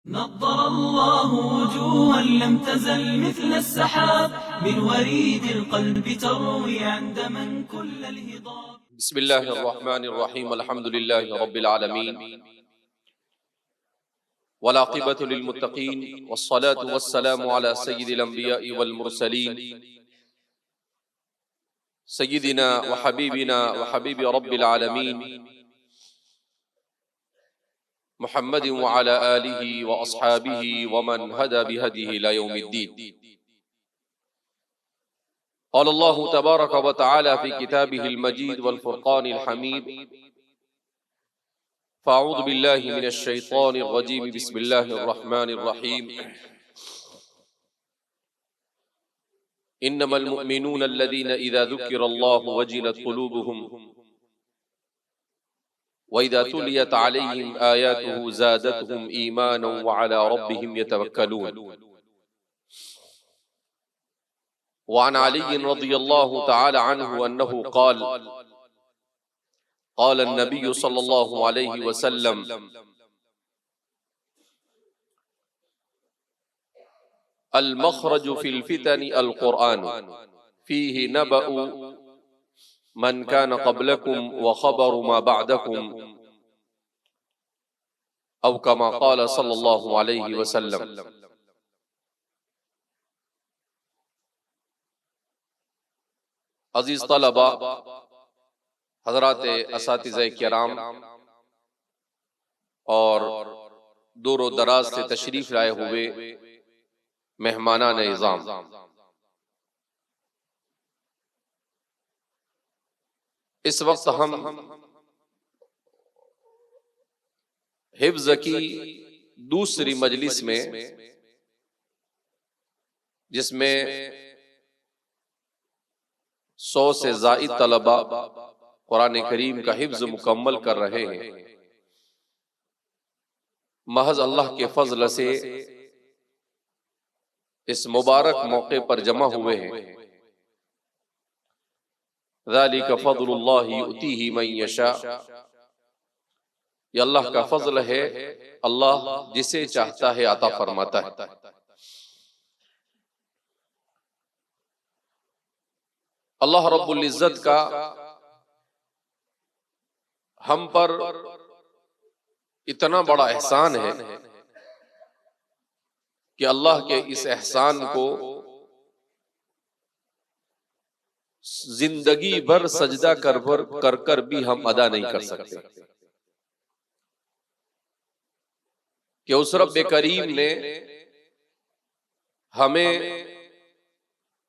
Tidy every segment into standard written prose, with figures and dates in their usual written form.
نضر الله وجوها لم تزل مثل السحاب من وريد القلب تروي عندما كل الهضاب. بسم الله الرحمن الرحيم. الحمد لله رب العالمين والعاقبة للمتقين والصلاة والسلام على سيد الأنبياء والمرسلين سيدنا وحبيبنا وحبيب رب العالمين محمد وعلى آله وأصحابه ومن هدى بهديه إلى يوم الدين. قال الله تبارك وتعالى في كتابه المجيد والفرقان الحميد: فأعوذ بالله من الشيطان الرجيم، بسم الله الرحمن الرحيم. إنما المؤمنون الذين إذا ذكر الله وجلت قلوبهم وإذا تليت عليهم آياته زادتهم إيمانا وعلى ربهم يتوكلون. وعن علي رضي الله تعالى عنه أنه قال: قال النبي صلى الله عليه وسلم: المخرج في الفتن القرآن فيه نبأ من كان قبلكم وخبر ما بعدكم، أو كما قال صلی اللہ علیہ وسلم. عزیز طلبہ، حضرات اساتذہ کرام اور دور و دراز سے تشریف لائے ہوئے مہمانان اعظام، اس وقت ہم حفظ کی دوسری مجلس میں، جس میں 100 سے زائد طلبہ قرآن کریم کا حفظ مکمل کر رہے ہیں، محض اللہ کے فضل سے اس مبارک موقع پر جمع ہوئے ہیں. ذالک فضل اللہ یؤتیہ من یشاء، یہ اللہ کا فضل ہے، اللہ جسے چاہتا ہے عطا فرماتا ہے. اللہ رب العزت کا ہم پر اتنا بڑا احسان ہے کہ اللہ کے اس احسان کو زندگی بھر سجدہ کر کر بھی ہم ادا نہیں کر سکتے، کہ اس رب کریم نے ہمیں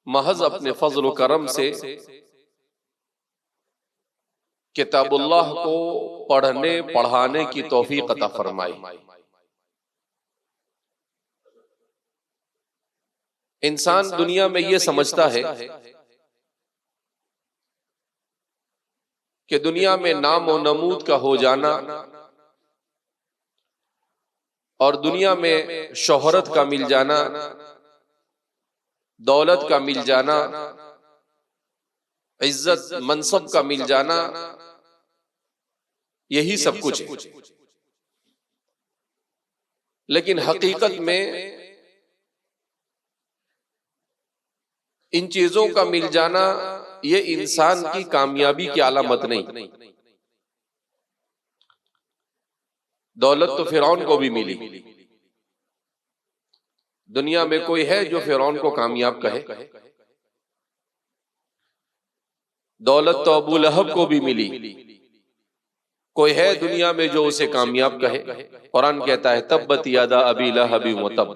محض اپنے فضل و کرم سے کتاب اللہ کو پڑھنے پڑھانے کی توفیق عطا فرمائی. انسان دنیا میں یہ سمجھتا ہے کہ دنیا میں نام و نمود کا ہو جانا اور دنیا میں شہرت کا مل جانا، دولت کا مل جانا، عزت منصب کا مل جانا، یہی سب کچھ ہے. لیکن حقیقت میں ان چیزوں کا مل جانا یہ انسان کی کامیابی کی علامت نہیں. دولت تو فرعون کو بھی ملی، دنیا میں کوئی ہے جو فرعون کو کامیاب کہے؟ دولت تو ابو لہب کو بھی ملی، کوئی ہے دنیا میں جو اسے کامیاب کہے؟ قرآن کہتا ہے تبت یدا ابی لہب وتب.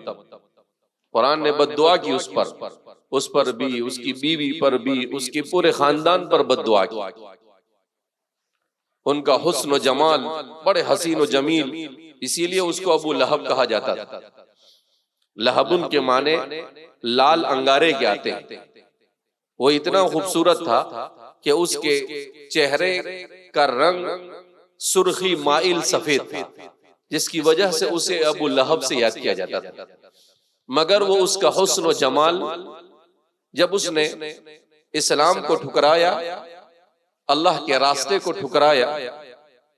قرآن نے بد دعا کی اس پر بھی، اس کی بیوی پر بھی، اس کے پورے خاندان پر بد دعا کی. ان کا حسن و جمال بڑے حسین و جمیل، اسی لیے اس کو ابو لہب کہا جاتا تھا. لہبن کے معنی لال انگارے کے آتے ہیں. وہ اتنا خوبصورت تھا کہ اس کے چہرے کا رنگ سرخی مائل سفید تھا، جس کی وجہ سے اسے ابو لہب سے یاد کیا جاتا تھا. مگر وہ اس کا حسن و جمال، جب اس نے اسلام کو ٹھکرایا، اللہ کے راستے کو ٹھکرایا،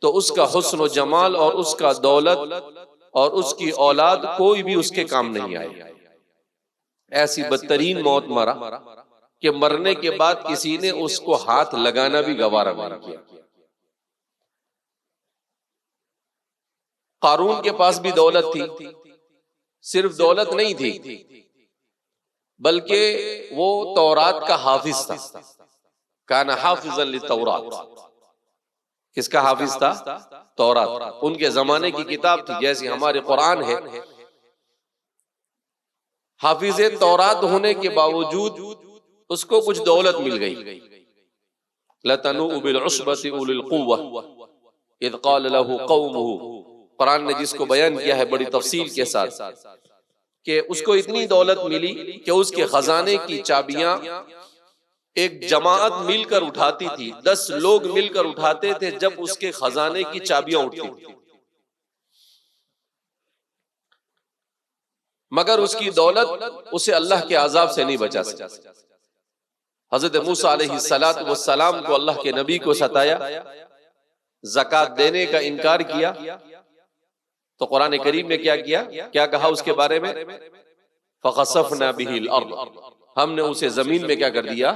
تو اس کا حسن و جمال اور اس کا دولت اور اس کی اولاد کوئی بھی اس کے کام نہیں آئے. ایسی بدترین موت مرا کہ مرنے کے بعد کسی نے اس کو ہاتھ لگانا بھی گوارا نہیں کیا. قارون کے پاس بھی دولت تھی، صرف دولت نہیں تھی بلکہ وہ تورات کا حافظ تھا. کان حافظا للتورات. کس کا حافظ تھا؟ تورات. ان کے زمانے کی کتاب تھی، جیسے ہمارے قرآن ہے. حافظ تورات ہونے کے باوجود اس کو کچھ دولت مل گئی. لَتَنُوءُ بِالْعُصْبَةِ أُولِي الْقُوَّةِ اِذْ قَالَ لَهُ قَوْمُهُ. قرآن نے جس کو بیان کیا ہے بڑی تفصیل کے ساتھ کہ اس کو اتنی دولت ملی کہ اس کے خزانے کی چابیاں ایک جماعت مل کر اٹھاتی تھی. 10 لوگ مل کر اٹھاتے تھے جب اس کے خزانے کی چابیاں اٹھتی تھی. مگر اس کی دولت اسے اللہ کے عذاب سے نہیں بچا سکتی. حضرت موسیٰ علیہ السلام کو اللہ کے نبی کو ستایا، زکوٰۃ دینے کا انکار کیا، تو قرآن کریم نے کیا کہا اس کے بارے میں؟ فَخَسَفْنَا بِهِ الْأَرْضَ. ہم نے اسے زمین میں کیا کر دیا؟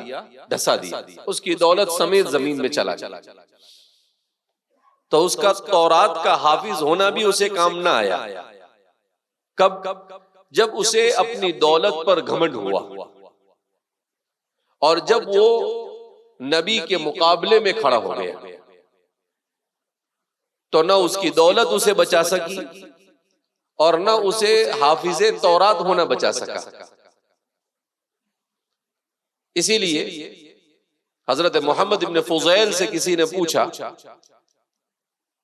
دھسا دیا. اس کی دولت سمیت زمین میں چلا گیا. تو اس کا تورات کا حافظ ہونا بھی اسے کام نہ آیا. کب؟ جب اسے اپنی دولت پر گھمنڈ ہوا اور جب وہ نبی کے مقابلے میں کھڑا ہو گیا تو نہ اس کی دولت اسے بچا سکی اور نہ اسے حافظ تورات ہونا بچا سکا. اسی لیے حضرت محمد ابن فضیل سے کسی نے پوچھا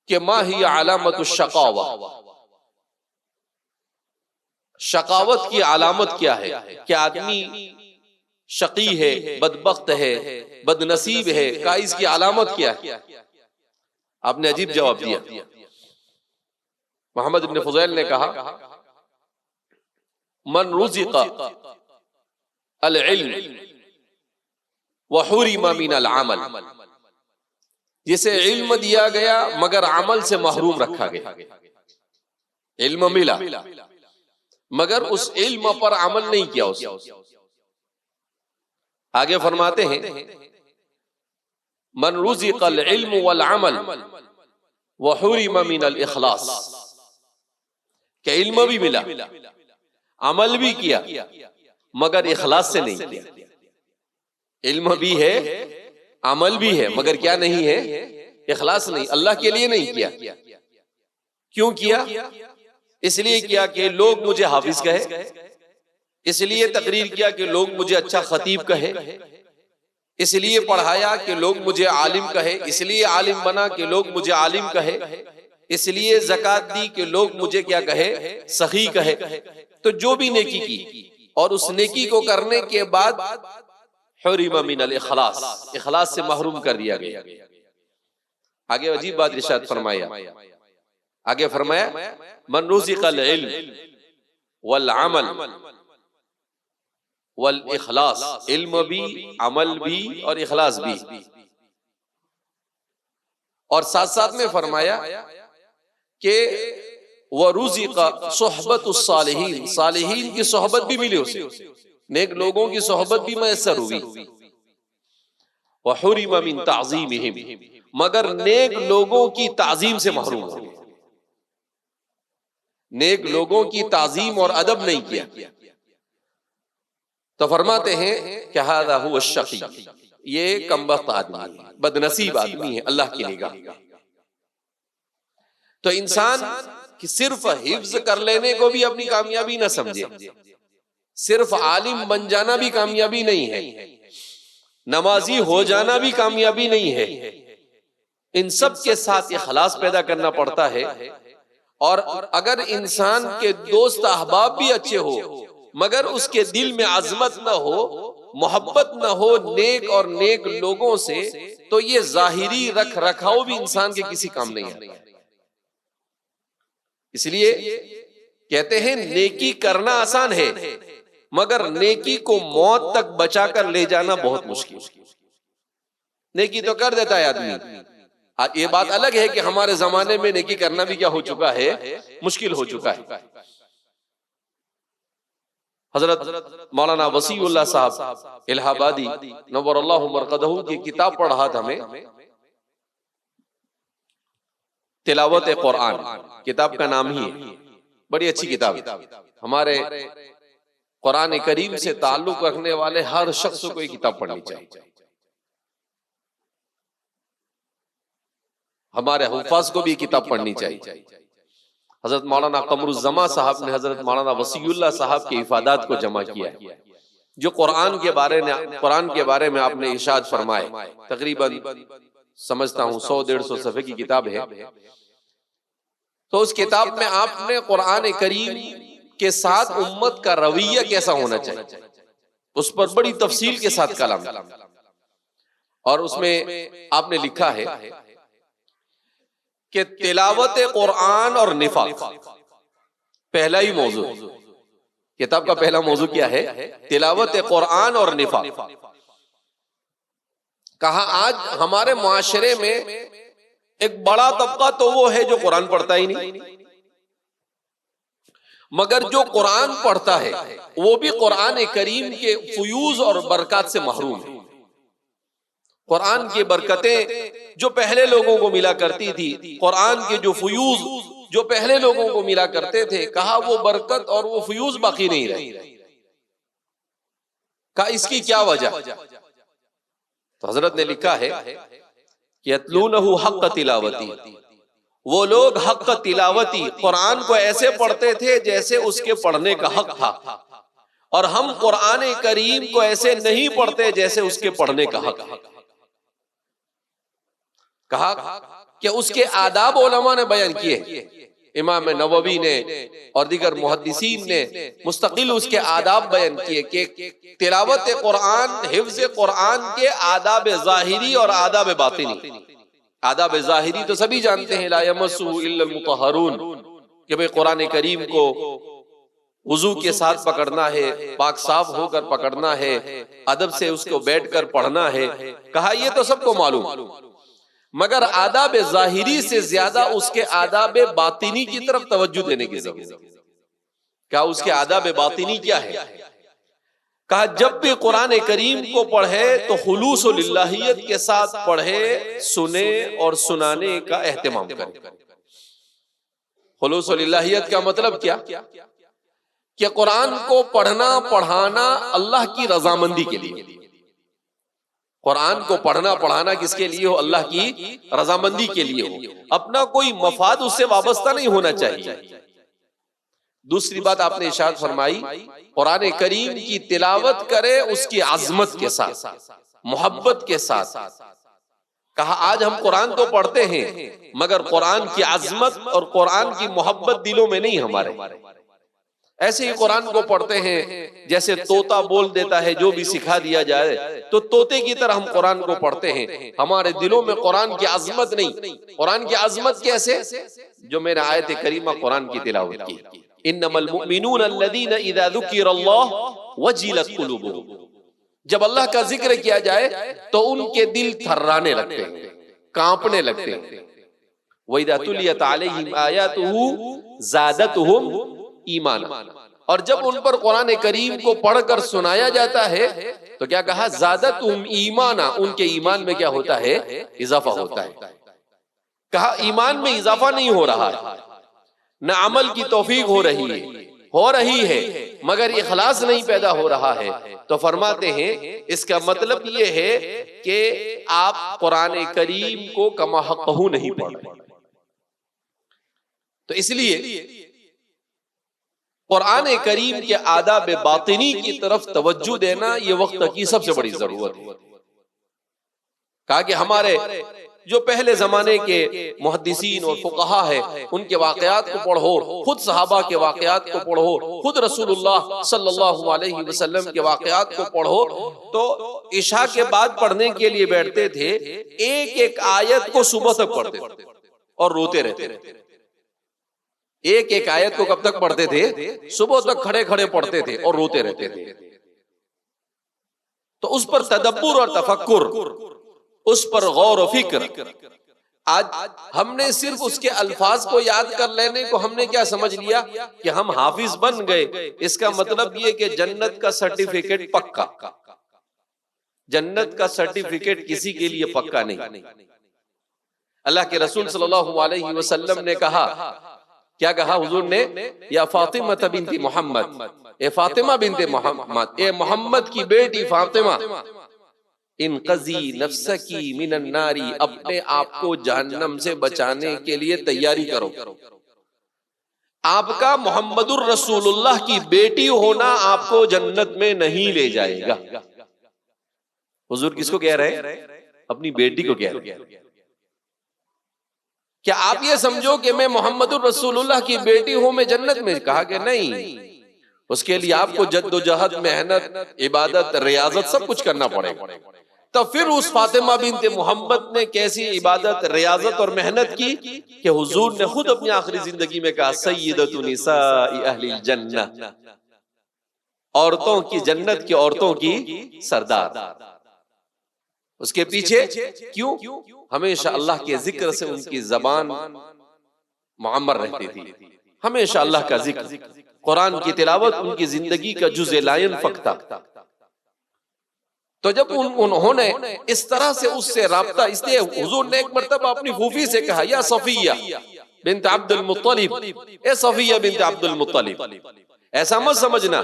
کہ ما ہی علامت الشقاوہ، شقاوت کی علامت کیا ہے؟ کہ آدمی شقی ہے، بدبخت ہے، بد نصیب ہے، کا اس کی علامت کیا ہے؟ آپ نے عجیب جواب دیا. محمد ابن فضیل نے کہا من رزق العلم وحرم من العمل. جسے علم دیا گیا مگر عمل سے محروم رکھا گیا. علم ملا مگر اس علم پر عمل نہیں کیا. اس آگے فرماتے ہیں من رزق العلم والعمل وحرم من الاخلاص. کہ علم بھی ملا، عمل بھی کیا، مگر اخلاص سے نہیں کیا. علم بھی ہے، عمل بھی ہے، مگر کیا نہیں ہے؟ اخلاص نہیں، اللہ کے لیے نہیں کیا. کیوں کیا؟ اس لیے کیا کہ لوگ مجھے حافظ کہے، اس لیے تقریر کیا کہ لوگ مجھے اچھا خطیب کہے، اس لیے پڑھایا کہ لوگ مجھے عالم کہے، اس لیے عالم بنا کہ لوگ مجھے عالم کہے، اس لیے زکوٰۃ دی کہ لوگ مجھے کیا کہے؟ سخی کہے. تو جو بھی نیکی کی اور اس نیکی کو کرنے کے بعد حرم من الاخلاص، اخلاص سے محروم کر دیا گیا. آگے عجیب بات ارشاد فرمایا، آگے فرمایا من رزق العلم والعمل والاخلاص. علم بھی، عمل بھی اور اخلاص بھی. اور ساتھ ساتھ میں فرمایا کہ وَرُزِقَ صُحْبَةُ الصَّالِحِينَ. صالحین کی صحبت بھی ملی اسے، نیک لوگوں کی صحبت بھی میسر ہوئی. وَحُرِمَ مِن تَعْظِيمِهِمْ. مگر نیک لوگوں کی تعظیم سے محروم ہو گیا. نیک لوگوں کی تعظیم اور ادب نہیں کیا. تو فرماتے ہیں کہ هذا هو الشقی. یہ کمبخت آدمی ہے، بد نصیب آدمی ہے اللہ کی نگاہ. تو انسان صرف حفظ کر لینے کو بھی اپنی کامیابی نہ سمجھے، صرف عالم بن جانا بھی کامیابی نہیں ہے، نمازی ہو جانا بھی کامیابی نہیں ہے. ان سب کے ساتھ اخلاص پیدا کرنا پڑتا ہے. اور اگر انسان کے دوست احباب بھی اچھے ہو مگر اس کے دل میں عظمت نہ ہو، محبت نہ ہو نیک اور نیک لوگوں سے، تو یہ ظاہری رکھ رکھاؤ بھی انسان کے کسی کام نہیں ہے. اس لیے کہتے ہیں نیکی کرنا آسان ہے مگر نیکی کو موت تک بچا کر لے جانا بہت مشکل. نیکی تو کر دیتا ہے آدمی، یہ بات الگ ہے کہ ہمارے زمانے میں نیکی کرنا بھی کیا ہو چکا ہے، مشکل ہو چکا ہے۔ حضرت مولانا وسیع اللہ صاحب الہ آبادی نور اللہ مرقدہ کی کتاب پڑھا تھا میں، تلاوت قرآن، کتاب کا نام ہی ہے، بڑی اچھی کتاب ہے۔ ہمارے قرآن کریم سے تعلق رکھنے والے ہر شخص کو یہ کتاب پڑھنی چاہیے، ہمارے حفاظ کو بھی یہ کتاب پڑھنی چاہیے۔ حضرت مولانا قمر الزما صاحب نے حضرت مولانا وسیع اللہ صاحب کے افادات کو جمع کیا ہے، جو قرآن کے بارے میں آپ نے ارشاد فرمائے، تقریباً سمجھتا ہوں 100-150 صفحے کی کتاب ہے۔ تو اس کتاب میں آپ نے قرآن کریم کے ساتھ امت کا رویہ کیسا ہونا چاہیے اس پر بڑی تفصیل کے ساتھ کلام، اور اس میں آپ نے لکھا ہے کہ تلاوت قرآن اور نفاق پہلا ہی موضوع، کتاب کا پہلا موضوع کیا ہے؟ تلاوت قرآن اور نفاق۔ کہا آج ہمارے معاشرے میں ایک بڑا طبقہ تو وہ ہے جو قرآن پڑھتا ہی نہیں، مگر جو قرآن پڑھتا ہے وہ بھی قرآن کریم کے فیوز اور برکات سے محروم ہے۔ قرآن کی برکتیں جو پہلے لوگوں کو ملا کرتی تھی، قرآن کے جو فیوز جو پہلے لوگوں کو ملا کرتے تھے، کہا وہ برکت اور وہ فیوز باقی نہیں رہے۔ کہا اس کی کیا وجہ؟ تو حضرت نے لکھا ہے کہ یتلونہ حق تلاوتی، وہ لوگ حق تلاوتی قرآن کو ایسے پڑھتے تھے جیسے اس کے پڑھنے کا حق تھا، اور ہم قرآن کریم کو ایسے نہیں پڑھتے جیسے اس کے پڑھنے کا حق ہے۔ کہا کہ اس کے آداب علماء نے بیان کیے، امام نووی نے اور دیگر محدثین نے مستقل اس کے آداب بیان کیے کہ تلاوت قرآن، حفظ قرآن کے آداب ظاہری اور آداب باطنی۔ آداب ظاہری تو سبھی جانتے ہیں، لا یمسہ الا المطہرون، کہ بھئی قرآن کریم کو وضو کے ساتھ پکڑنا ہے، پاک صاف ہو کر پکڑنا ہے، ادب سے اس کو بیٹھ کر پڑھنا ہے۔ کہا یہ تو سب کو معلوم، مگر آداب ظاہری سے زیادہ اس کے آداب باطنی کی طرف توجہ دینے کی ضرورت ہے۔ کہا اس کے آداب باطنی کیا ہے؟ کہا جب بھی قرآن کریم کو پڑھے تو خلوص و للہیت کے ساتھ پڑھے، سنے اور سنانے کا اہتمام کرے۔ خلوص و للہیت کا مطلب کیا؟ کہ قرآن کو پڑھنا پڑھانا اللہ کی رضامندی کے لیے، قرآن کو پڑھنا پڑھانا کس کے لیے ہو؟ اللہ کی رضامندی کے لیے ہو، اپنا کوئی مفاد اس سے وابستہ نہیں ہونا چاہیے۔ دوسری بات آپ نے ارشاد فرمائی، قرآن کریم کی تلاوت کرے اس کی عظمت کے ساتھ، محبت کے ساتھ۔ کہا آج ہم قرآن تو پڑھتے ہیں مگر قرآن کی عظمت اور قرآن کی محبت دلوں میں نہیں ہمارے۔ ایسے ہی قرآن کو پڑھتے ہیں جیسے طوطا بول دیتا ہے، جو بھی سکھا دیا جائے تو طوطے کی طرح ہم قرآن کو پڑھتے ہیں، ہمارے دلوں میں قرآن کی عظمت نہیں۔ قرآن کی عظمت کیسے؟ جو میں نے آیت کریمہ قرآن کی تلاوت کی، انما المؤمنون الذین اذا ذکر اللہ وجلت قلوبہم، جب اللہ کا ذکر کیا جائے تو ان کے دل تھرانے لگتے ہیں، کانپنے لگتے ہیں۔ وَإِذَا تُلِيَتْ عَلَيْهِمْ آيَاتُهُ زَادَتْهُمْ ایمانا، اور جب ان پر قرآن کریم کو پڑھ کر سنایا جاتا ہے تو کیا کہا؟ زادتہم ایمانا، ان کے ایمان میں کیا ہوتا ہے؟ اضافہ ہوتا ہے۔ کہا ایمان میں اضافہ نہیں ہو رہا ہے، نہ عمل کی توفیق ہو رہی ہے مگر اخلاص نہیں پیدا ہو رہا ہے، تو فرماتے ہیں اس کا مطلب یہ ہے کہ آپ قرآن کریم کو کما حقہ نہیں پڑھ رہے۔ تو اس لیے قرآن کریم کے آداب باطنی کی طرف توجہ دینا یہ وقت کی سب سے بڑی ضرورت ہے۔ کہا کہ ہمارے جو پہلے زمانے کے محدثین اور فقہا ہیں ان کے واقعات کو پڑھو، خود صحابہ کے واقعات کو پڑھو، خود رسول اللہ صلی اللہ علیہ وسلم کے واقعات کو پڑھو، تو عشاء کے بعد پڑھنے کے لیے بیٹھتے تھے، ایک ایک آیت کو صبح تک پڑھتے تھے اور روتے رہتے تھے۔ ایک ایک آیت کو کب تک پڑھتے تھے؟ صبح تک کھڑے کھڑے پڑھتے تھے اور روتے رہتے تھے۔ تو اس پر تدبر اور تفکر، اس پر غور و فکر آج ہم نے صرف اس کے الفاظ کو یاد کر لینے کو ہم نے کیا سمجھ لیا کہ ہم حافظ بن گئے. اس کا مطلب یہ کہ جنت کا سرٹیفکیٹ پکا. جنت کا سرٹیفکیٹ کسی کے لیے پکا نہیں. اللہ کے رسول صلی اللہ علیہ وسلم نے کہا، کیا کہا حضور نے؟ یا فاطمہ بنت محمد، اے فاطمہ بنت محمد، اے محمد کی بیٹی فاطمہ، انقذی نفسکی من النار، اپنے آپ کو جہنم سے بچانے کے لیے تیاری کرو. آپ کا محمد الرسول اللہ کی بیٹی ہونا آپ کو جنت میں نہیں لے جائے گا. حضور کس کو کہہ رہے ہیں؟ اپنی بیٹی کو کہہ رہے ہیں. کیا آپ یہ سمجھو کہ میں محمد الرسول اللہ کی بیٹی ہوں میں جنت میں؟ کہا کہ نہیں، اس کے لیے آپ کو جد و جہد، محنت، عبادت، ریاضت سب کچھ کرنا پڑے گا. تو پھر اس فاطمہ بنت محمد نے کیسی عبادت، ریاضت اور محنت کی کہ حضور نے خود اپنی آخری زندگی میں کہا سیدۃ نساء اہل الجنہ، عورتوں کی، جنت کی عورتوں کی سردار. اس کے پیچھے کیوں؟ ہمیشہ اللہ کے ذکر سے ان کی زبان معمر رہتی تھی. ہمیشہ اللہ کا ذکر، قرآن کی تلاوت ان کی زندگی کا جزء لا ينفک تھا. تو جب انہوں نے اس طرح سے اس سے رابطہ، اس لیے حضور نے ایک مرتبہ اپنی پھوپھی سے کہا یا صفیہ بنت عبد المطلب، اے صفیہ بنت عبد المطلب، ایسا مت سمجھنا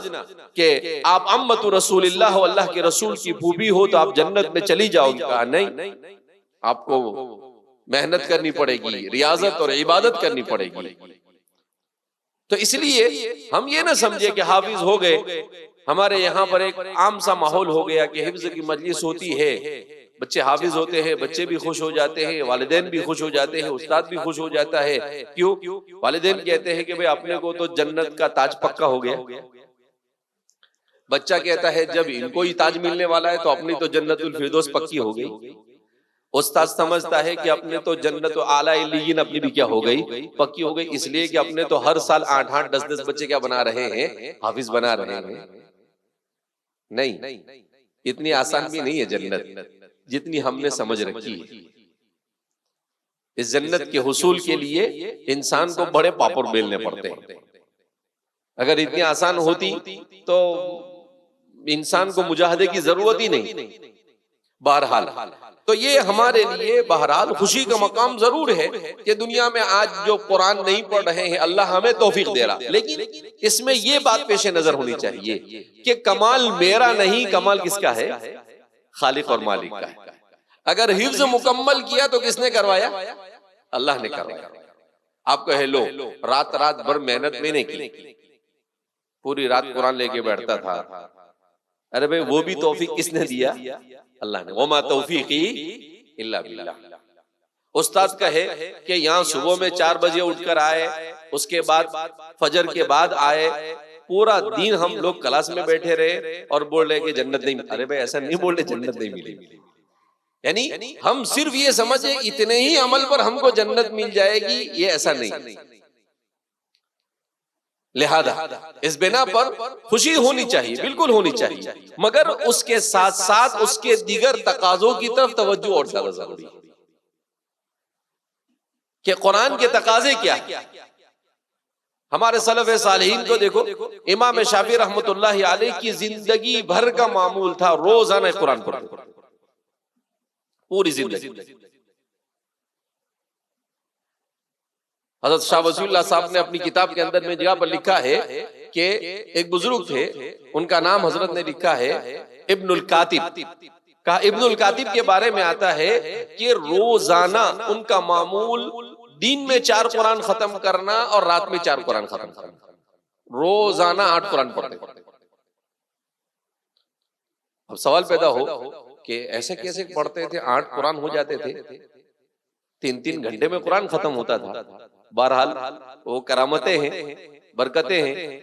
کہ آپ امت رسول اللہ، اللہ کے رسول کی پھوپھی ہو تو آپ جنت میں چلی جاؤ گی. کہا نہیں، آپ کو محنت کرنی پڑے گی، ریاضت اور عبادت کرنی پڑے گی. تو اس لیے ہم یہ نہ سمجھے کہ حافظ ہو گئے. ہمارے یہاں پر ایک عام سا ماحول ہو گیا کہ حفظ کی مجلس ہوتی ہے، بچے حافظ ہوتے ہیں، بچے بھی خوش ہو جاتے ہیں، والدین بھی خوش ہو جاتے ہیں، استاد بھی خوش ہو جاتا ہے. کیوں؟ والدین کہتے ہیں کہ بھئی اپنے کو تو جنت کا تاج پکا ہو گیا. بچہ کہتا ہے جب ان کو ہی تاج ملنے والا ہے تو اپنی تو جنت الفردوس پکی ہو گئی. استاد سمجھتا ہے کہ اپنے تو جنت اعلیٰ علیین اپنی بھی کیا ہو گئی، پکی ہو گئی، اس لیے کہ اپنے تو ہر سال 8-8 10-10 بچے کیا بنا رہے ہیں، حافظ بنا رہے ہیں. نہیں، اتنی آسان بھی نہیں ہے جنت جتنی ہم نے سمجھ رکھی ہے. اس جنت کے حصول کے لیے انسان کو بڑے پاپڑ بیلنے پڑتے ہیں. اگر اتنی آسان ہوتی تو انسان کو مجاہدے کی ضرورت ہی نہیں. بہرحال تو یہ ہمارے لیے بہرحال خوشی کا مقام ضرور ہے کہ دنیا میں آج جو قرآن نہیں پڑھ رہے ہیں اللہ ہمیں توفیق دے رہا، لیکن اس میں یہ بات پیش نظر ہونی چاہیے کہ کمال میرا نہیں، کمال کس کا ہے؟ خالق اور مالک کا ہے. اگر حفظ مکمل کیا تو کس نے کروایا؟ اللہ نے کروایا. آپ کہے لو رات بھر محنت میں نے کی، پوری رات قرآن لے کے بیٹھتا تھا. ارے بھائی وہ بھی توفیق کس نے دیا؟ اللہ نے. وما توفیقی الا باللہ. استاد کہے کہ یہاں صبح میں 4 بجے اٹھ کر آئے، اس کے بعد فجر کے بعد آئے، پورا دن ہم لوگ کلاس میں بیٹھے رہے اور بول رہے کہ جنت نہیں. ارے بھائی ایسا نہیں بول رہے جنت نہیں ملے گی. یعنی ہم صرف یہ سمجھے اتنے ہی عمل پر ہم کو جنت مل جائے گی، یہ ایسا نہیں. لہذا اس بنا پر خوشی ہونی چاہیے، بالکل ہونی چاہیے، مگر اس کے ساتھ ساتھ اس کے دیگر تقاضوں کی طرف توجہ اور زیادہ ضروری ہے کہ قرآن کے تقاضے کیا. ہمارے سلف صالحین کو دیکھو، امام شافعی رحمۃ اللہ علیہ کی زندگی بھر کا معمول تھا روزانہ قرآن پڑھتے، پوری زندگی. حضرت شاہ ولی اللہ صاحب نے اپنی کتاب کے اندر میں جگہ پر لکھا ہے کہ ایک بزرگ تھے، ان کا نام حضرت نے لکھا ہے ابن الکاتب. کہا ابن الکاتب کے بارے میں آتا ہے کہ روزانہ ان کا معمول دن میں 4 قرآن ختم کرنا اور رات میں 4 قرآن ختم کرنا. روزانہ 8 قرآن پڑھتے. اب سوال پیدا ہو کہ ایسے کیسے پڑھتے تھے، 8 قرآن ہو جاتے تھے، 3-3 گھنٹے میں قرآن ختم ہوتا تھا. بہرحال وہ کرامتیں ہیں، برکتیں ہیں،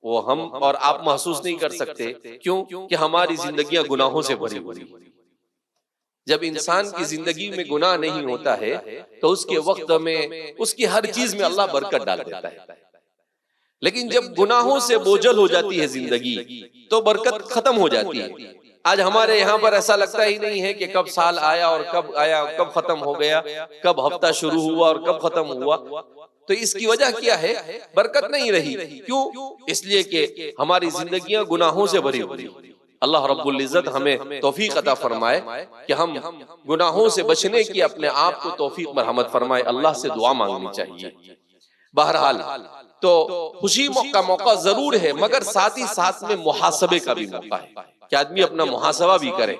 وہ ہم اور آپ محسوس نہیں کر سکتے. کیوں کہ ہماری زندگیاں گناہوں سے بھری ہوئی. جب انسان کی زندگی میں گناہ نہیں ہوتا ہے تو اس کے وقت میں اس کی ہر چیز میں اللہ برکت ڈال دیتا ہے. لیکن جب گناہوں سے بوجھل ہو جاتی ہے زندگی تو برکت ختم ہو جاتی ہے. آج ہمارے یہاں پر ایسا لگتا ہی نہیں ہے کہ کب سال آیا اور کب آیا، کب ختم ہو گیا، کب ہفتہ شروع ہوا اور کب ختم ہوا. تو اس کی وجہ کیا ہے؟ برکت نہیں رہی. کیوں؟ اس لیے کہ ہماری زندگیاں گناہوں سے بھری ہوئی. اللہ رب العزت ہمیں توفیق عطا فرمائے کہ ہم گناہوں سے بچنے کی اپنے آپ کو توفیق مرحمت فرمائے. اللہ سے دعا مانگنی چاہیے. بہرحال تو خوشی کا موقع ضرور ہے، مگر ساتھ ہی ساتھ میں محاسبے کا بھی موقع ہے کہ آدمی اپنا محاسبہ بھی کرے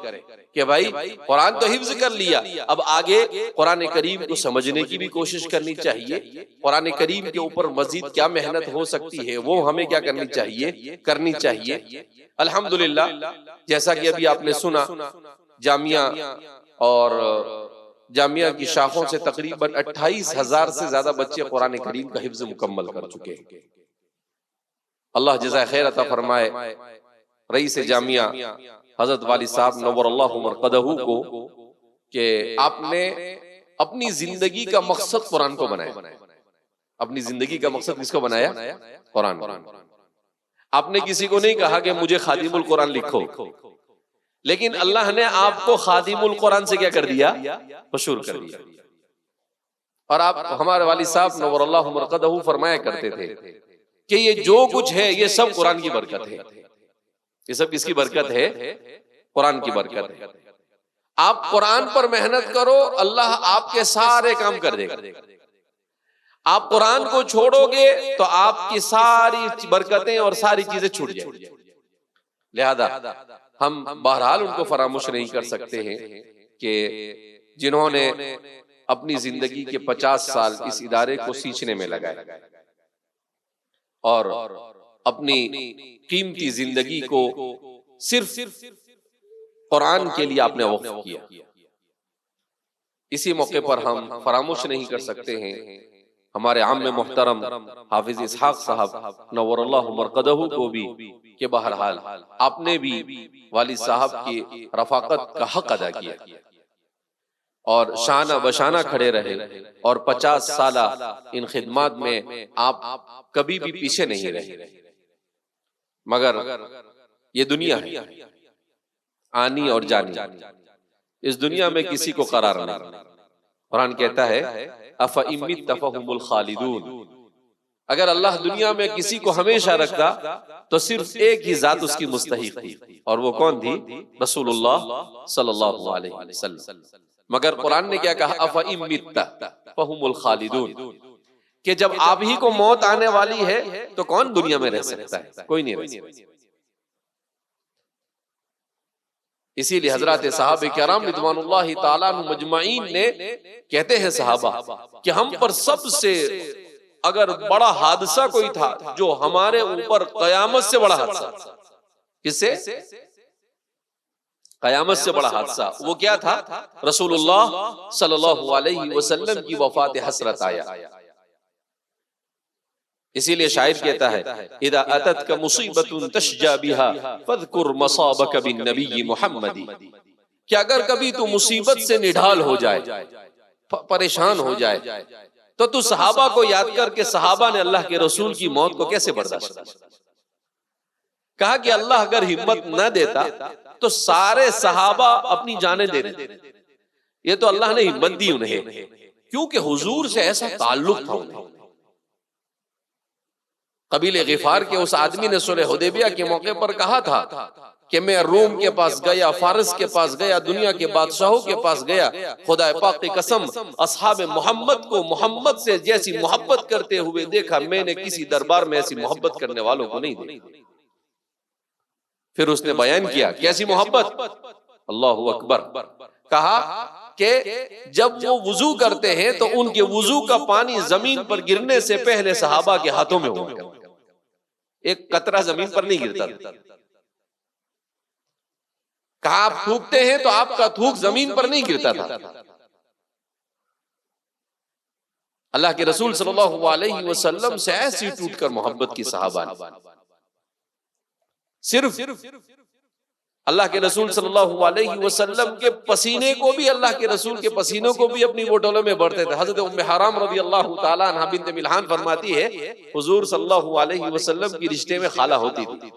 کہ بھائی قرآن تو حفظ کر لیا، اب آگے قرآن کریم کو سمجھنے کی بھی کوشش کرنی چاہیے. قرآن کریم کے اوپر مزید کیا محنت ہو سکتی ہے وہ ہمیں کیا کرنی چاہیے. الحمدللہ جیسا کہ ابھی آپ نے سنا، جامعہ اور جامعہ کی شاخوں سے تقریباً 28,000 سے زیادہ بچے قرآن کریم کا حفظ مکمل کر چکے ہیں. اللہ جزائے خیر عطا فرمائے رئیس جامعہ حضرت والی صاحب نور اللہ مرقدہ کو کہ آپ نے اپنی زندگی کا مقصد قرآن کو بنایا. اپنی زندگی کا مقصد کس کو بنایا؟ قرآن. آپ نے کسی کو نہیں کہا کہ مجھے خادم القرآن لکھو، لیکن اللہ نے آپ کو خادم القرآن سے کیا کر دیا؟ مشہور کر دیا. اور آپ ہمارے والد صاحب نور اللہ مرقدہ فرمایا کرتے تھے کہ یہ جو کچھ ہے یہ سب قرآن کی برکت ہے. یہ سب کس کی برکت ہے؟ قرآن کی برکت ہے. آپ قرآن پر محنت کرو، اللہ آپ کے سارے کام کر دے گا. آپ قرآن کو چھوڑو گے تو آپ کی ساری برکتیں اور ساری چیزیں چھوٹ جائیں گی. لہذا ہم بہرحال ان کو فراموش نہیں کر سکتے ہیں کہ جنہوں نے اپنی زندگی کے 50 سال اس ادارے کو سینچنے میں لگائے اور اپنی قیمتی زندگی کو صرف قرآن کے لیے آپ نے وقف کیا. اسی موقع پر ہم فراموش نہیں کر سکتے ہیں ہمارے عام محترم حافظ اسحاق صاحب نور اللہ مرقدہ کو بھی کہ بہرحال آپ نے بھی والد صاحب کی رفاقت کا حق ادا کیا اور شانہ بشانہ کھڑے رہے، اور 50 سالہ ان خدمات میں آپ کبھی بھی پیچھے نہیں رہے. مگر یہ دنیا ہے آنی اور جانی، اس دنیا میں کسی کو قرار نہیں. قرآن کہتا ہے أَفَإِن مِتَّ فَهُمُ الْخَالِدُونَ. اگر اللہ دنیا میں کسی کو ہمیشہ رکھتا تو صرف ایک ہی ذات اس کی مستحق تھی، اور وہ کون تھی؟ رسول اللہ صلی اللہ علیہ وسلم. مگر قرآن نے کیا کہا؟ أَفَإِن مِتَّ فَهُمُ الْخَالِدُونَ، کہ جب آپ ہی کو موت آنے والی ہے تو کون دنیا میں رہ سکتا ہے؟ کوئی نہیں رہ سکتا. اسی لیے حضرات صحابہ کرام رضوان اللہ تعالیٰ عنہ مجمعین نے کہتے ہیں صحابہ کہ ہم پر سب سے اگر بڑا حادثہ کوئی تھا جو ہمارے اوپر قیامت سے بڑا حادثہ، کس سے؟ قیامت سے بڑا حادثہ وہ کیا تھا؟ رسول اللہ صلی اللہ علیہ وسلم کی وفات حسرت آیا. اسی لیے شاعر کہتا ہے اذا اتتک مصیبت تشجا بها فاذکر مصابک بالنبی محمد، کہ اگر کبھی تو مصیبت سے نڈھال ہو جائے، پریشان ہو جائے، تو صحابہ کو یاد کر کے صحابہ نے اللہ کے رسول کی موت کو کیسے برداشت کیا. کہا کہ اللہ اگر ہمت نہ دیتا تو سارے صحابہ اپنی جانیں دے دیتے. یہ تو اللہ نے ہمت دی انہیں، کیونکہ حضور سے ایسا تعلق تھا انہیں. قبیل غفار کے اس آدمی نے صلح حدیبیہ کے موقع پر کہا تھا کہ میں روم کے پاس گیا، فارس کے پاس گیا، دنیا کے بادشاہوں کے پاس گیا، خدا پاک کی قسم اصحاب محمد کو محمد سے جیسی محبت کرتے ہوئے دیکھا میں نے کسی دربار میں ایسی محبت کرنے والوں کو نہیں دیکھا. پھر اس نے بیان کیا کیسی محبت. اللہ اکبر. کہا کہ جب وہ وضو کرتے ہیں تو ان کے وضو کا پانی زمین پر گرنے سے پہلے صحابہ کے ہاتھوں میں ہوا کرتا، ایک قطرہ زمین پر نہیں گرتا تھا. کہا آپ تھوکتے ہیں تو آپ کا تھوک زمین پر نہیں گرتا تھا. اللہ کے رسول صلی اللہ علیہ وسلم سے ایسی ٹوٹ کر محبت کی صحابہ نے. صرف اللہ کے رسول صلی اللہ علیہ وسلم کے پسینے کو بھی، اللہ کے رسول کے پسینوں کو بھی اپنی بوٹلوں میں بھرتے تھے. حضرت ام حرام رضی اللہ تعالیٰ عنہ بنت ملحان فرماتی ہے حضور صلی اللہ علیہ وسلم کی رشتے میں خالہ ہوتی تھی.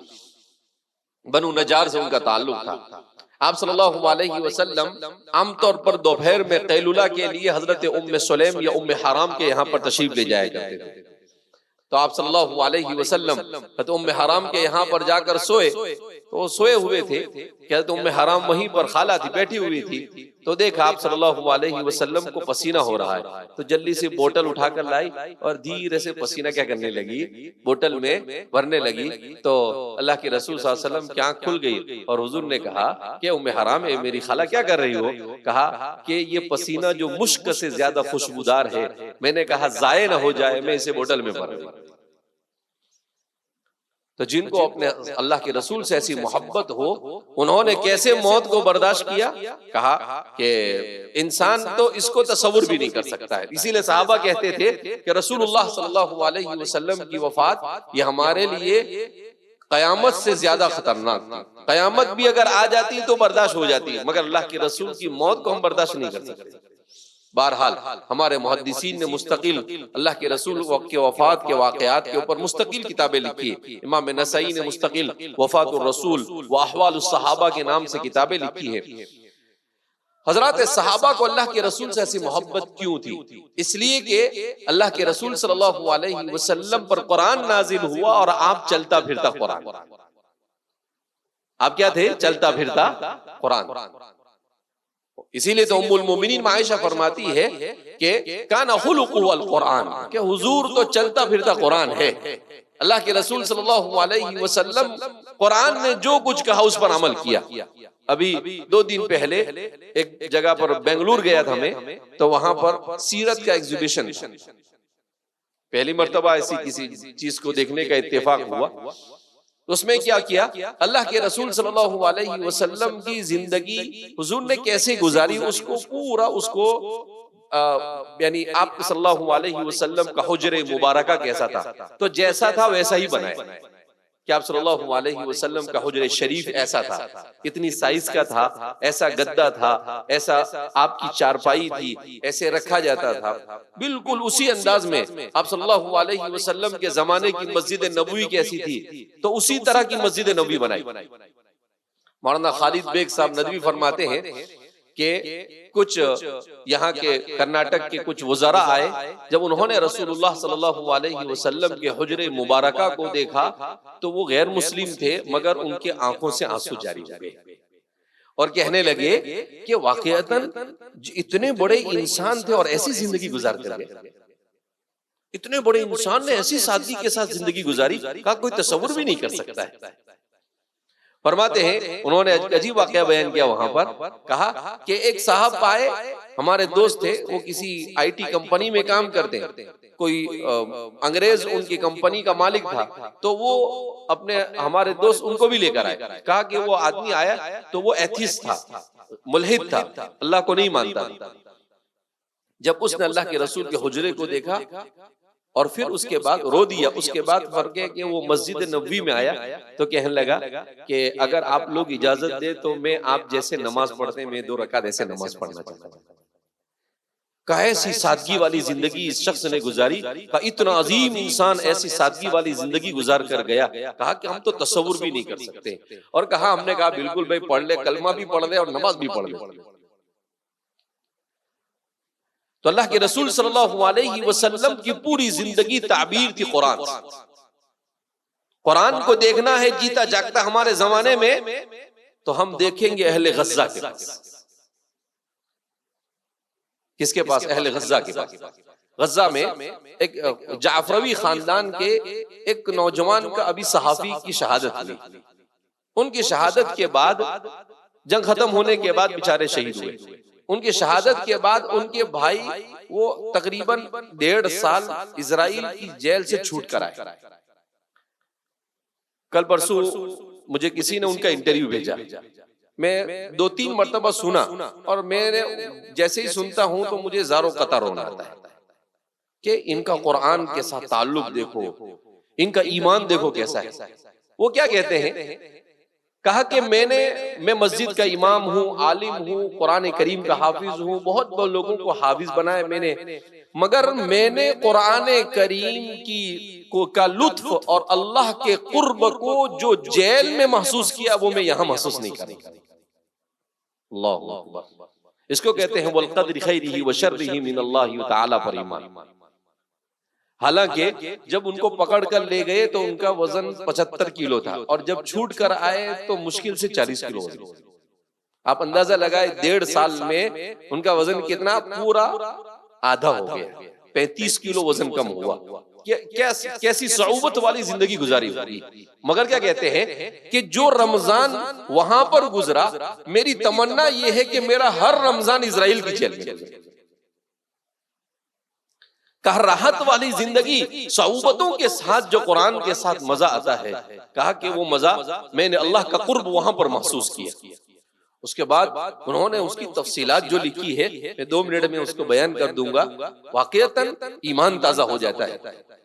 بنو نجار سے ان کا تعلق تھا. آپ صلی اللہ علیہ وسلم عام طور پر دوپہر میں قیلولہ کے لیے حضرت ام سلیم یا ام حرام کے یہاں پر تشریف لے جایا کرتے تھے. تو آپ صلی اللہ علیہ وسلم حضرت ام حرام کے یہاں پر جا کر سوئے. تو وہ سوئے ہوئے تھے کہ حضرت ام حرام وہیں پر خالہ تھی بیٹھی ہوئی تھی. تو دیکھا آپ صلی اللہ علیہ وسلم کو پسینہ ہو رہا ہے, تو جلدی سے بوٹل اٹھا کر لائی اور دھیرے سے پسینہ کیا کرنے لگی, بوٹل میں بھرنے لگی. تو اللہ کے رسول صلی اللہ علیہ وسلم کی آنکھ کھل گئی اور حضور نے کہا کہ ام حرام میری خالہ کیا کر رہی ہو؟ کہا کہ یہ پسینہ جو مشک سے زیادہ خوشبودار ہے, میں نے کہا ضائع نہ ہو جائے, میں اسے بوٹل میں بھر دوں. تو جن کو اپنے اللہ کے رسول سے ایسی محبت ہو, انہوں نے کیسے موت کو برداشت کیا؟ کہا کہ انسان تو اس کو تصور بھی نہیں کر سکتا ہے. اسی لیے صحابہ کہتے تھے کہ رسول اللہ صلی اللہ علیہ وسلم کی وفات یہ ہمارے لیے قیامت سے زیادہ خطرناک تھی. قیامت بھی اگر آ جاتی تو برداشت ہو جاتی, مگر اللہ کے رسول کی موت کو ہم برداشت نہیں کر سکتے. بہرحال ہمارے محدثین نے مستقل اللہ کے رسول کے وفات کے واقعات کے اوپر مستقل کتابیں لکھی. امام نسائی نے مستقل وفات الرسول و احوال الصحابہ کے نام سے کتابیں لکھی ہیں. حضرات صحابہ کو اللہ کے رسول سے ایسی محبت کیوں تھی؟ اس لیے کہ اللہ کے رسول صلی اللہ علیہ وسلم پر قرآن نازل ہوا اور آپ چلتا پھرتا قرآن. آپ کیا تھے؟ چلتا پھرتا قرآن. اسی لیے تو ام المومنین عائشہ فرماتی ہے کہ کان خلقہ القرآن, کہ حضور تو چلتا پھرتا قرآن ہے. اللہ کے رسول صلی اللہ علیہ وسلم قرآن نے جو کچھ کہا اس پر عمل کیا. ابھی 2 دن پہلے ایک جگہ پر بنگلور گیا تھا میں, تو وہاں پر سیرت کا ایگزیبیشن, پہلی مرتبہ ایسی کسی چیز کو دیکھنے کا اتفاق ہوا. اس میں کیا کیا, اللہ کے رسول صلی اللہ علیہ وسلم کی زندگی حضور نے کیسے گزاری اس کو پورا, اس کو یعنی آپ صلی اللہ علیہ وسلم کا حجر مبارکہ کیسا تھا تو جیسا تھا ویسا ہی بنایا. کہ آپ صلی اللہ علیہ وسلم کا حجر شریف ایسا تھا, اتنی سائز کا تھا, ایسا گدا تھا, ایسا آپ کی چارپائی تھی, ایسے رکھا جاتا تھا. بالکل اسی انداز میں آپ صلی اللہ علیہ وسلم کے زمانے کی مسجد نبوی کیسی تھی تو اسی طرح کی مسجد نبوی بنائی. مولانا خالد بیگ صاحب ندوی فرماتے ہیں کہ کچھ یہاں کے کرناٹک کے کچھ وزراء آئے, جب انہوں نے رسول اللہ صلی اللہ علیہ وسلم کے حجر مبارکہ کو دیکھا تو وہ غیر مسلم تھے, مگر ان کے آنکھوں سے آنسو جاری ہو گئے اور کہنے لگے کہ واقعتاً اتنے بڑے انسان تھے اور ایسی زندگی گزار کر گئے. اتنے بڑے انسان نے ایسی سادگی کے ساتھ زندگی گزاری کا کوئی تصور بھی نہیں کر سکتا ہے. فرماتے ہیں انہوں نے عجیب واقعہ بیان کیا وہاں پر, کہا کہ ایک صاحب آئے, ہمارے دوست تھے, وہ کسی آئی ٹی کمپنی میں کام کرتے ہیں, کوئی انگریز ان کی کمپنی کا مالک تھا, تو وہ اپنے ہمارے دوست ان کو بھی لے کر آئے. کہا کہ وہ آدمی آیا تو وہ ایتھیسٹ تھا, ملحد تھا, اللہ کو نہیں مانتا. جب اس نے اللہ کے رسول کے حجرے کو دیکھا اور پھر اس کے بعد رو دیا, اس کے بعد فرق ہے کہ وہ مسجد نبوی میں آیا تو کہنے لگا کہ اگر آپ لوگ اجازت دے تو میں آپ جیسے نماز پڑھتے ہیں, میں 2 رکعت ایسے نماز پڑھنا چاہتا ہوں. کہ ایسی سادگی والی زندگی اس شخص نے گزاری, کہ اتنا عظیم انسان ایسی سادگی والی زندگی گزار کر گیا. کہا کہ ہم تو تصور بھی نہیں کر سکتے, اور کہا ہم نے کہا بالکل بھائی پڑھ لے, کلمہ بھی پڑھ لے اور نماز بھی پڑھ لے. تو اللہ کے رسول صلی اللہ علیہ وسلم کی پوری زندگی تعبیر تھی قرآن. قرآن کو دیکھنا ہے جیتا جاگتا ہمارے زمانے میں تو ہم دیکھیں گے اہل غزہ کے پاس. کس کے پاس؟ اہل غزہ کے پاس. غزہ میں ایک جعفروی خاندان کے ایک نوجوان کا ابھی صحافی کی شہادت ہوئی. ان کی شہادت کے بعد جنگ ختم ہونے کے بعد بیچارے شہید ہوئے. ان کی شہادت کے بعد ان کے بھائی وہ تقریباً 1.5 سال اسرائیل کی جیل سے چھوٹ کر آئے. کل پرسوں مجھے کسی نے ان کا انٹرویو بھیجا, میں 2-3 مرتبہ سنا, اور میں جیسے ہی سنتا ہوں تو مجھے زاروں قطع رونا آتا ہے کہ ان کا قرآن کے ساتھ تعلق دیکھو, ان کا ایمان دیکھو کیسا ہے. وہ کیا کہتے ہیں, کہا کہ میں مسجد کا امام ہوں، عالم ہوں، قرآن کریم کا حافظ ہوں، بہت بہت لوگوں کو حافظ بنایا میں نے، مگر میں نے قرآن کریم کا لطف اور اللہ کے قرب کو جو جیل میں محسوس کیا وہ میں یہاں محسوس نہیں کر رہا۔ اللہ اکبر۔ اس کو کہتے ہیں والقدر خیرہ وشرہ من اللہ تعالی پر ایمان۔ حالانکہ جب ان کو پکڑ کر لے گئے تو ان کا وزن 75 کلو تھا، اور جب چھوٹ کر آئے تو مشکل سے 40 کلو وزن۔ آپ اندازہ لگائے 1.5 سال میں ان کا وزن کتنا؟ پورا آدھا ہو گیا، 35 کلو وزن کم ہوا۔ کیسی صعوبت والی زندگی گزاری ہوگی۔ مگر کیا کہتے ہیں کہ جو رمضان وہاں پر گزرا، میری تمنا یہ ہے کہ میرا ہر رمضان اسرائیل کی جیل میں گزرے۔ کہا راحت والی زندگی، صعوبتوں کے ساتھ جو قرآن کے ساتھ مزہ آتا ہے، کہا کہ وہ مزہ میں نے اللہ کا قرب وہاں پر محسوس کیا۔ اس کے بعد انہوں نے اس کی تفصیلات جو لکھی ہے، میں 2 منٹ میں اس کو بیان کر دوں گا، واقعتاً ایمان تازہ ہو جاتا ہے۔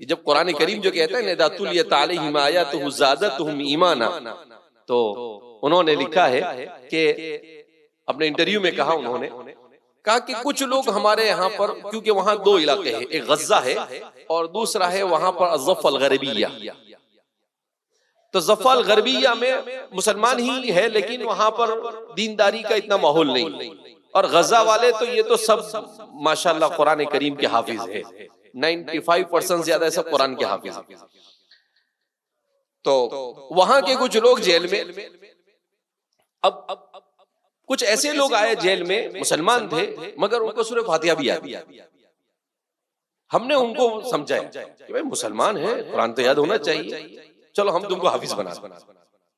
جب قرآن کریم جو کہتا ہے اذا تلیت علیہم آیاتہ زادتہم ایمانا، تو انہوں نے لکھا ہے کہ اپنے انٹرویو میں کہا، انہوں نے کہا کہ کچھ لوگ ہمارے یہاں پر، کیونکہ وہاں 2 علاقے ہیں، ایک غزہ ہے اور دوسرا ہے وہاں پر الضفہ الغربیہ۔ تو ضفہ الغربیہ میں مسلمان ہی ہے لیکن وہاں پر دینداری کا اتنا ماحول نہیں، اور غزہ والے تو یہ تو سب ماشاءاللہ قرآن کریم کے حافظ ہیں، 95% زیادہ سب قرآن کے حافظ ہیں۔ تو وہاں کے کچھ لوگ جیل میں، اب کچھ ایسے لوگ آئے جیل میں، مسلمان تھے مگر ان کو سورہ فاتحہ بھی یاد ہے۔ ہم نے ان کو سمجھایا کہ بھائی مسلمان ہیں، قرآن تو یاد ہونا چاہیے، چلو ہم تم کو حافظ بنا۔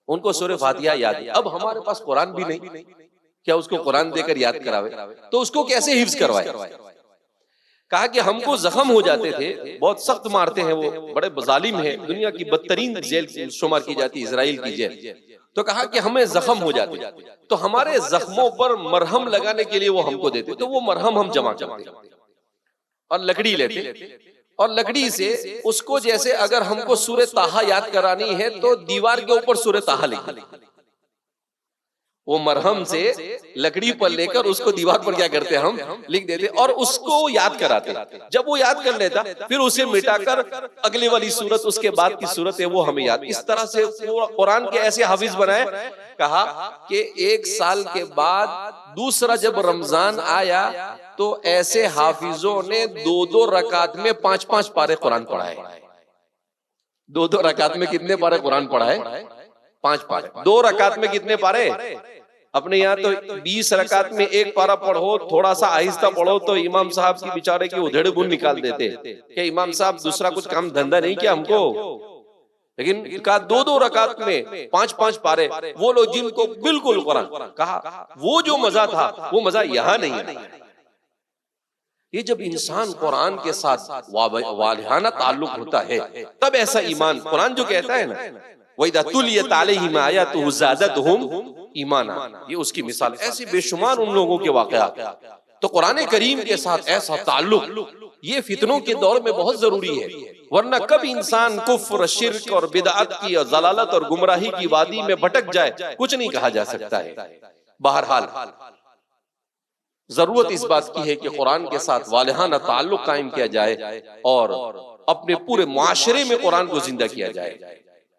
ان کو سورہ فاتحہ یاد ہے۔ اب ہمارے پاس قرآن بھی نہیں، کیا اس کو قرآن دے کر یاد کراوے؟ تو اس کو کیسے حفظ کروائے؟ کہا کہ ہم کو زخم ہو جاتے تھے، بہت سخت مارتے ہیں، وہ بڑے ظالم ہیں، دنیا کی بدترین جیل شمار کی جاتی اسرائیل کی جیل۔ تو کہا کہ ہمیں زخم ہو جاتے تو ہمارے زخموں پر مرہم لگانے کے لیے وہ ہم کو دیتے، تو وہ مرہم ہم جمع کرتے اور لکڑی لیتے، اور لکڑی سے اس کو جیسے اگر ہم کو سورہ طٰہٰ یاد کرانی ہے تو دیوار کے اوپر سورہ طٰہٰ لکھتے، وہ مرہم سے لکڑی پر لے کر اس کو دیوار پر کیا کرتے ہم لکھ دیتے اور اس کو یاد کراتے۔ جب وہ یاد کر لیتا پھر اسے مٹا کر اگلی والی سورت، اس کے بعد کی سورت ہے وہ ہمیں یاد۔ اس طرح سے قرآن کے ایسے حافظ بنائے۔ کہا کہ 1 سال کے بعد دوسرا جب رمضان آیا تو ایسے حافظوں نے 2 رکعت میں 5 پارے قرآن پڑھائے۔ 2 رکعت میں کتنے پارے قرآن پڑھائے؟ 5 پارے۔ 2 رکعت میں کتنے پارے؟ اپنے یہاں تو 20 رکعت میں 1 پارا پڑھو، تھوڑا سا آہستہ پڑھو تو امام صاحب کی بیچارے کی ادھیڑ بن نکال دیتے کہ امام صاحب دوسرا کچھ کام دھندا نہیں کیا ہم کو، لیکن کہا 2 رکعت میں 5 پارے۔ وہ لوگ جن کو بالکل قرآن، کہا وہ جو مزہ تھا وہ مزہ یہاں نہیں ہے۔ یہ جب انسان قرآن کے ساتھ والہانہ تعلق ہوتا ہے تب ایسا ایمان، قرآن جو کہتا ہے نا وَإِذَا تُلِيَتْ عَلَيْهِمْ آيَاتُهُ زَادَتْهُمْ ایمانا، یہ اس کی مثال۔ ایسے بے شمار ان لوگوں کے واقعات۔ تو قرآن کریم کے ساتھ ایسا تعلق یہ فتنوں کے دور میں بہت ضروری ہے، ورنہ کب انسان کفر، شرک اور بدعت کی اور ضلالت اور گمراہی کی وادی میں بھٹک جائے کچھ نہیں کہا جا سکتا ہے۔ بہرحال ضرورت اس بات کی ہے کہ قرآن کے ساتھ والہانہ تعلق قائم کیا جائے اور اپنے پورے معاشرے میں قرآن کو زندہ کیا جائے۔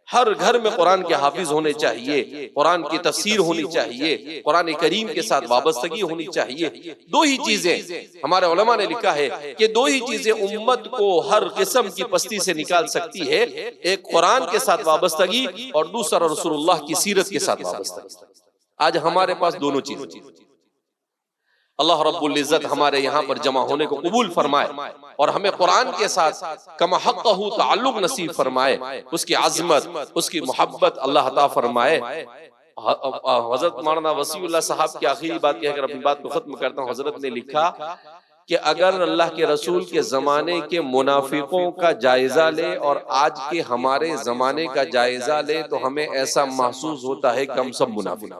ہر گھر میں قرآن کے حافظ ہونے چاہیے، قرآن کی تفسیر ہونی چاہیے، قرآن کریم کے ساتھ وابستگی ہونی چاہیے۔ 2 ہی چیزیں ہمارے علماء نے لکھا ہے کہ 2 ہی چیزیں امت کو ہر قسم کی پستی سے نکال سکتی ہے، ایک قرآن کے ساتھ وابستگی اور دوسرا رسول اللہ کی سیرت کے ساتھ وابستگی۔ آج ہمارے پاس دونوں چیزیں۔ اللہ رب العزت ہمارے یہاں پر جمع ہونے کو قبول فرمائے اور ہمیں قرآن کے ساتھ کما حقہ تعلق نصیب فرمائے، اس کی عظمت، اس کی محبت اللہ عطا فرمائے۔ حضرت مولانا وسیع اللہ صاحب کی آخری بات کہہ کر اپنی بات کو ختم کرتا ہوں۔ حضرت نے لکھا کہ اگر اللہ کے رسول کے زمانے کے منافقوں کا جائزہ لے اور آج کے ہمارے زمانے کا جائزہ لے تو ہمیں ایسا محسوس ہوتا ہے کہ ہم سب منافق۔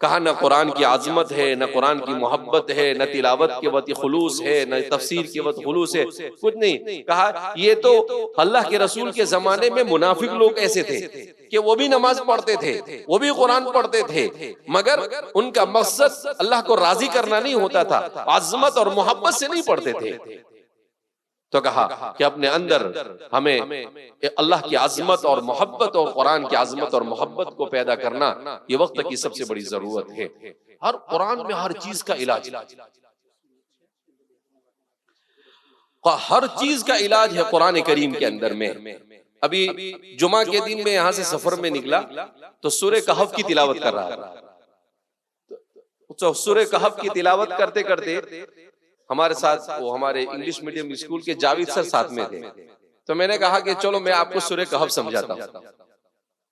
کہا نہ قرآن کی عظمت ہے، نہ قرآن کی محبت ہے، نہ تلاوت کے وقت خلوص ہے، نہ تفسیر کے وقت خلوص ہے، کچھ نہیں. کہا یہ تو اللہ کے رسول کے زمانے میں منافق لوگ ایسے تھے کہ وہ بھی نماز پڑھتے تھے، وہ بھی قرآن پڑھتے تھے، مگر ان کا مقصد اللہ کو راضی کرنا نہیں ہوتا تھا، عظمت اور محبت سے نہیں پڑھتے تھے. تو کہا کہ اپنے اندر ہمیں اللہ کی عظمت اور محبت اور قرآن کی عظمت اور محبت کو پیدا کرنا یہ وقت کی سب سے بڑی ضرورت ہے. ہر قرآن میں ہر چیز کا علاج، ہر چیز کا علاج ہے قرآن کریم کے اندر میں. ابھی جمعہ کے دن میں یہاں سے سفر میں نکلا تو سورہ کہف کی تلاوت کر رہا تھا. سورہ کہف کی تلاوت کرتے کرتے ہمارے ساتھ وہ ہمارے انگلش میڈیم اسکول کے جاوید سر ساتھ میں تھے. تو میں نے کہا کہ چلو میں آپ کو سورہ کہف سمجھاتا ہوں.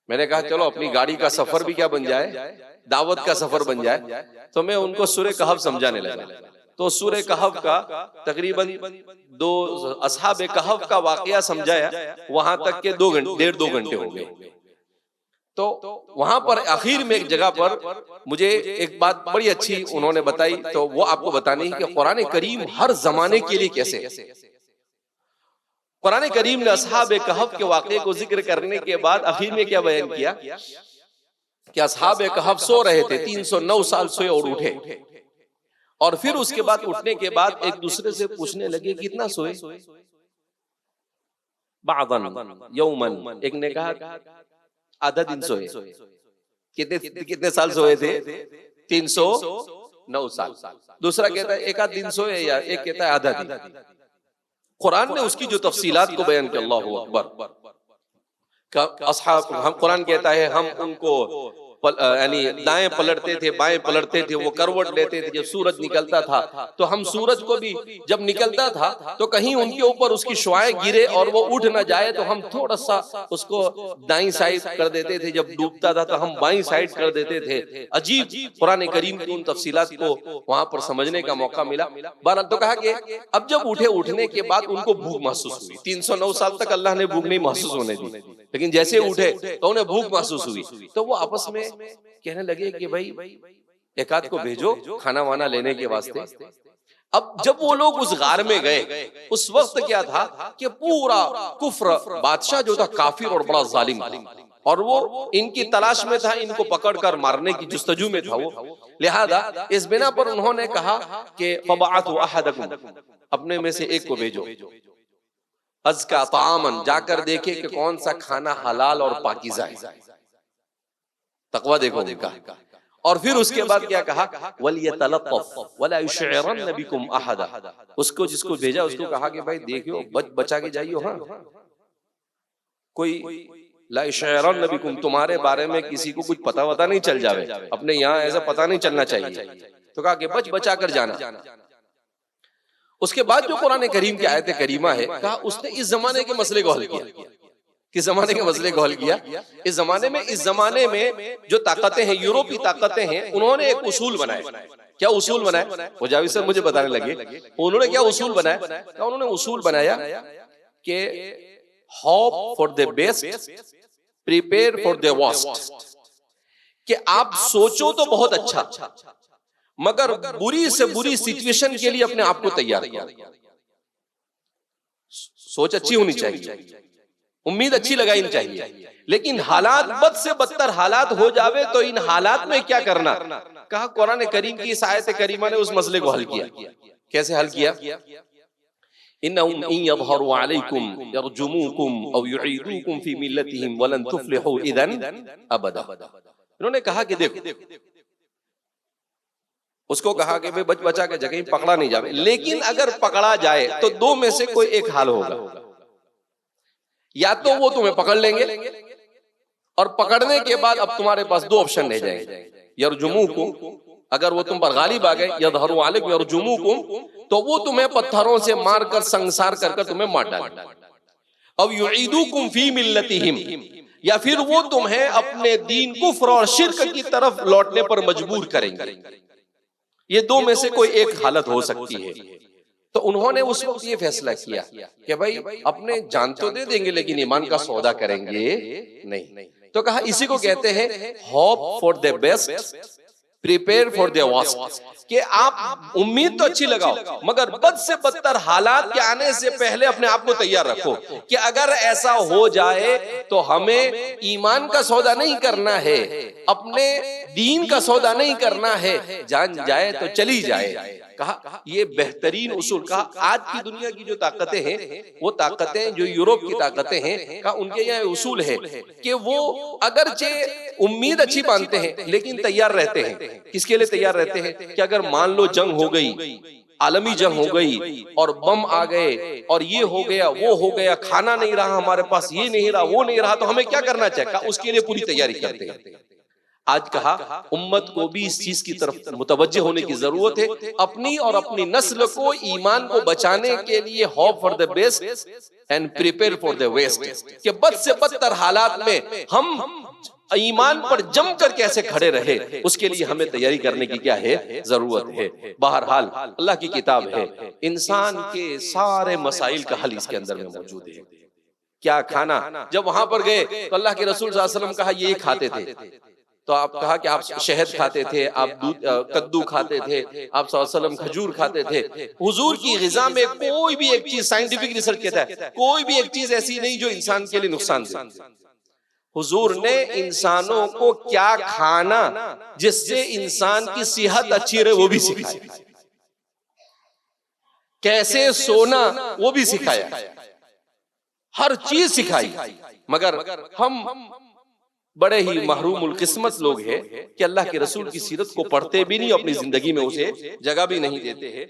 میں نے کہا چلو اپنی گاڑی کا سفر بھی کیا بن جائے، دعوت کا سفر بن جائے. تو میں ان کو سورہ کہف سمجھانے لگا. تو سورہ کہف کا تقریباً 2 اصحاب کہف کا واقعہ سمجھایا، وہاں تک کہ 1.5-2 گھنٹے ہو گئے. تو وہاں پر آخر میں ایک جگہ پر مجھے ایک بات بڑی اچھی انہوں نے بتائی، تو وہ آپ کو بتانی ہے کہ قرآن کریم ہر زمانے کے لیے کیسے. قرآن کریم نے اصحاب کہف کے واقعے کو ذکر کرنے کے بعد آخر میں کیا بیان کیا کہ اصحاب کہف سو رہے تھے، 309 سال سوئے اور اٹھے، اور پھر اس کے بعد اٹھنے کے بعد ایک دوسرے سے پوچھنے لگے کتنا سوئے. بعضاً یوماً، ایک نے کہا آدھا دن سوئے. کتنے سال سوئے تھے؟ 309 سال. دوسرا کہتا ہے ایک آدھ دن سوئے، یا ایک کہتا ہے آدھا دن. قرآن نے اس کی جو تفصیلات کو بیان کیا، اللہ اکبر. اصحاب ہم قرآن کہتا ہے ہم ان کو یعنی دائیں پلٹتے تھے، بائیں پلٹتے تھے، وہ کروٹ لیتے تھے. جب سورج نکلتا تھا تو ہم سورج کو بھی جب نکلتا تھا تو کہیں ان کے اوپر اس کی شعاعیں گرے اور وہ اٹھ نہ جائے تو ہم تھوڑا سا اس کو دائیں سائڈ کر دیتے تھے، جب ڈوبتا تھا تو ہم بائیں سائڈ کر دیتے تھے. عجیب قرآن کریم کی ان تفصیلات کو وہاں پر سمجھنے کا موقع ملا. بہرحال تو کہا کہ اب جب اٹھنے کے بعد ان کو بھوک محسوس ہوئی. 309 سال تک اللہ نے بھوک نہیں محسوس ہونے دی، لیکن جیسے اٹھے تو انہیں بھوک محسوس ہوئی. تو وہ آپس میں کہنے لگے کہ بھائی ایک آدھ کو بھیجو کھانا وانا لینے کے واسطے. اب جب وہ لوگ اس غار میں گئے، اس وقت کیا تھا کہ پورا کفر بادشاہ جو تھا کافر اور بڑا ظالم تھا، اور وہ ان کی تلاش میں تھا، ان کو پکڑ کر مارنے کی جستجو میں تھا وہ. لہذا اس بنا پر انہوں نے کہا کہ فبعثوا احدکم، اپنے میں سے ایک کو بھیجو، ازکا طعامن، جا کر دیکھے کہ کون سا کھانا حلال اور پاکیزہ ہے. تقویٰ دیکھو ان کا. اور پھر اس کے بعد کیا کہا وَلْيَتَلَطَّفْ وَلَا يُشْعِرَنَّ بِكُمْ أَحَدًا. اس کو جس کو بھیجا اس کو کہا کہ بھائی دیکھو بچا کے جائیو، ہاں کوئی لا يشعرن بكم، تمہارے بارے میں کسی کو کچھ پتہ وتا نہیں چل جاوے، اپنے یہاں ایسا پتہ نہیں چلنا چاہیے. تو کہا کہ بچا کر جانا. اس کے بعد جو قرآن کریم کی آیت کریمہ ہے، کہا اس نے اس زمانے کے مسئلے کو حل کیا. کس زمانے کے مسئلے کو حل کیا؟ اس زمانے میں جو طاقتیں ہیں، یورپی طاقتیں ہیں، انہوں نے ایک اصول بنائے. کیا اصول بنائے؟ وہ جاوید صاحب مجھے بتانے لگے انہوں نے کیا اصول بنائے. انہوں نے اصول بنایا کہ hope for the best, prepare for the worst. کہ آپ سوچو تو بہت اچھا، مگر بری سے بری سچویشن کے لیے اپنے آپ کو تیار کرو. سوچ اچھی ہونی چاہیے، امید اچھی لگانی چاہیے، لیکن حالات بد سے بدتر حالات ہو جاوے تو ان حالات میں کیا کرنا. کہا قرآن کریم کی اس آیت کریمہ نے اس مسئلے کو حل کیا. کیسے حل کیا؟ انہم ان یظہروا علیکم یرجموکم او یعیدوکم فی ملتہم ولن تفلحوا اذن ابدا. انہوں نے کہا کہ دیکھو، اس کو کہا کہ بچا کے جگہ پکڑا نہیں جاوے، لیکن اگر پکڑا جائے تو دو میں سے کوئی ایک حال ہوگا. یا تو وہ تمہیں پکڑ لیں گے، اور پکڑنے کے بعد اب تمہارے پاس 2 آپشن رہ جائیں گے. یرجموکم، اگر وہ تم پر غالب آ گئے، یظہروا علیکم یرجموکم، تو وہ تمہیں پتھروں سے مار کر سنگسار کر تمہیں مار ڈالیں. اب یعیدوکم فی ملتہم، یا پھر وہ تمہیں اپنے دین کفر اور شرک کی طرف لوٹنے پر مجبور کریں گے. یہ 2 میں سے کوئی ایک حالت ہو سکتی ہے. تو انہوں نے اس وقت یہ فیصلہ کیا کہ بھائی اپنے جان تو دے دیں گے لیکن ایمان کا سودا کریں گے نہیں. تو کہا اسی کو کہتے ہیں hope for the best, prepare for their worst, کہ آپ امید تو اچھی لگاؤ مگر بد سے بدتر حالات کے آنے سے پہلے اپنے آپ کو تیار رکھو کہ اگر ایسا ہو جائے تو ہمیں ایمان کا سودا نہیں کرنا ہے، اپنے دین کا سودا نہیں کرنا ہے، جان جائے تو چلی جائے۔ کہا یہ بہترین اصول، کہا آج کی دنیا کی جو طاقتیں ہیں وہ طاقتیں جو یورپ کی طاقتیں ہیں، کہا ان کے یہاں اصول ہے کہ وہ اگرچہ امید اچھی باندھتے ہیں لیکن تیار رہتے ہیں۔ کس کے لیے تیار رہتے ہیں؟ کہ اگر مان لو جنگ ہو گئی، عالمی جنگ ہو گئی اور بم آ گئے اور یہ ہو گیا وہ ہو گیا، کھانا نہیں رہا ہمارے پاس، یہ نہیں رہا وہ نہیں رہا، تو ہمیں کیا کرنا چاہیے؟ کہا اس کے لیے پوری تیاری کرتے ہیں۔ آج کہا امت کو بھی اس چیز کی طرف متوجہ ہونے کی ضرورت ہے، اپنی اور اپنی نسل کو ایمان کو بچانے کے لیے hope for the best and prepare for the worst, کہ بد سے بدتر حالات میں ہم ایمان پر جم کر کیسے کھڑے رہے، اس کے لیے ہمیں تیاری کرنے کی کیا ہے؟ ضرورت ہے۔ بہرحال اللہ کی کتاب ہے، انسان کے سارے مسائل کا حل اس کے اندر میں موجود ہے۔ کیا کھانا؟ جب وہاں پر گئے تو اللہ کے رسول صلی اللہ علیہ وسلم کہا یہ کھاتے تھے، تو آپ کہا کہ آپ شہد کھاتے تھے، آپ کدو کھاتے تھے، آپ صلی اللہ علیہ وسلم کھجور کھاتے تھے۔ حضور کی غذا میں کوئی بھی ایک چیز، سائنٹیفک ریسرچ کہتا ہے کوئی بھی ایک چیز ایسی نہیں جو انسان کے لیے نقصان دے۔ حضور نے انسانوں کو کیا کھانا جس سے انسان کی صحت اچھی رہے وہ بھی سکھایا، کیسے سونا وہ بھی سکھایا، ہر چیز سکھائی۔ مگر ہم بڑے ہی محروم القسمت لوگ ہیں کہ اللہ کے رسول کی سیرت کو پڑھتے بھی نہیں، اپنی زندگی میں اسے جگہ بھی نہیں دیتے ہیں۔